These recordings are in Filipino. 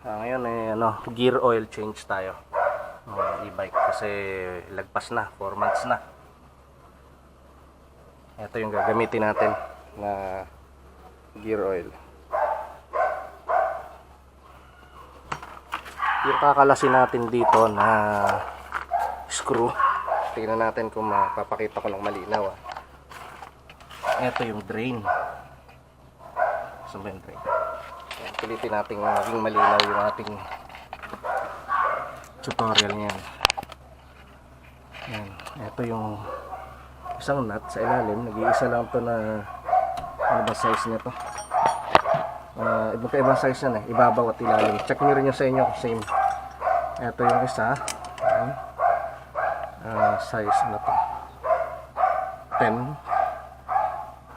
Ngayon gear oil change tayo ng e-bike kasi lagpas na, 4 months na. Ito yung gagamitin natin na gear oil. Yung kakalasin natin dito na screw, tingnan natin kung mapapakita ko ng malinaw. Ito yung drain. Saan ba yung drain? Ayan, pilitin natin maging malinaw yung ating tutorial niyan. Ayan, ito yung isang nut sa ilalim. Nag-iisa lang to na ano ba size nito? Ibang size yan ibabaw at ilalim. Check nyo rin yung sa inyo kung same. Ito yung isa. Ayan. Size na to 10.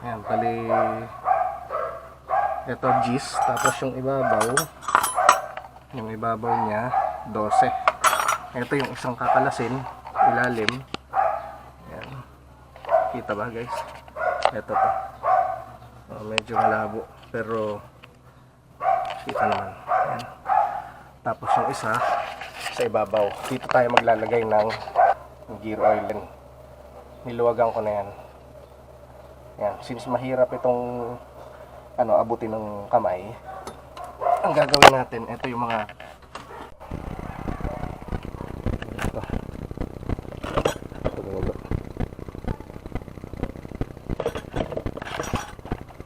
Ayan, bali ito G's. Tapos yung ibabaw niya 12. Ito yung isang kakalasin ilalim. Ayan. Kita ba guys? Ito to. Medyo malabo pero kita naman. Ayan. Tapos yung isa sa ibabaw. Dito tayo maglalagay ng gear oil din. Niluwagan ko na yan. Yan, since mahirap itong abutin ng kamay, ang gagawin natin, ito yung mga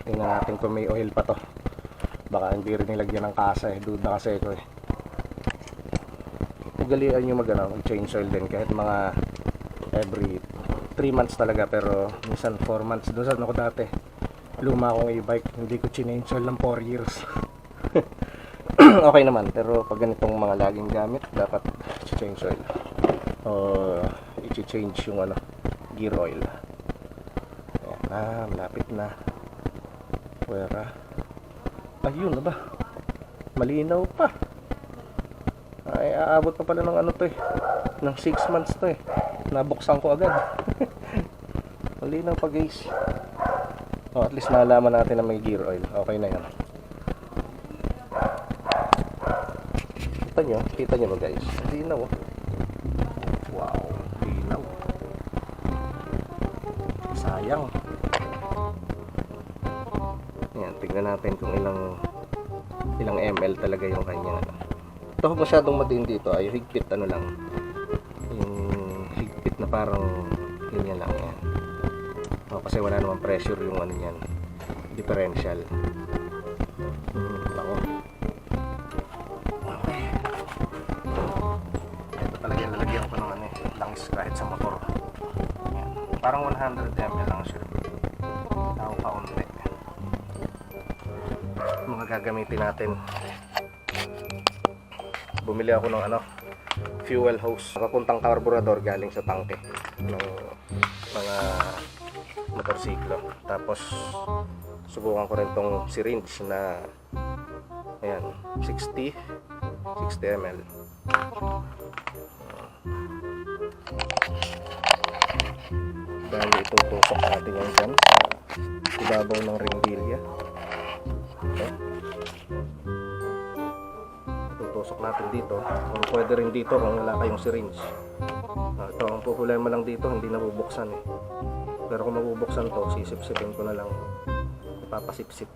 tingnan natin kung may oil pa to. Baka hindi rin nilagyan ng kasa duda kasi ito Ugalian nyo mag-change oil din kahit mga every 3 months talaga, pero minsan 4 months. Doon sa ako dati, luma akong e-bike, hindi ko change oil ng 4 years. Okay naman, pero pag ganitong mga laging gamit, dapat change oil o i-change yung gear oil. Ayan na, malapit na. Pwera. Ayun na ba? Malinaw pa. Ay, aabot pa pala ng ng 6 months to nabuksan ko agad. Malinaw pa guys. At least nalaman natin na may gear oil. Okay na yan. Kita nyo ba guys? Malinaw. Wow, malinaw. Sayang. Yan, tignan natin kung ilang ml talaga yung kanya. Ito masyadong madiin dito ay higpit lang. Yung higpit na parang ganyan lang yan. Kasi wala namang pressure yung yan. Differential. Bango. Okay. Ito talaga lalagyan ko ng langis kahit sa motor. Yan. Parang 100 ml lang siya. Tao kaunti. Mga gagamitin natin. Bumili ako ng fuel hose, papuntang carburetor galing sa tangke ng mga motorsiklo. Tapos subukan ko rin tong syringe na ayan, 60 ml. Dahil itutusok natin yan dyan sa ibabaw ng ringbilya. Okay. Tutusok natin dito. Kung pwede rin dito kung wala kayong syringe. Ito ang problema lang dito, hindi nabubuksan Pero kung mabubuksan to, sisip-sipin ko na lang. Papasip-sip.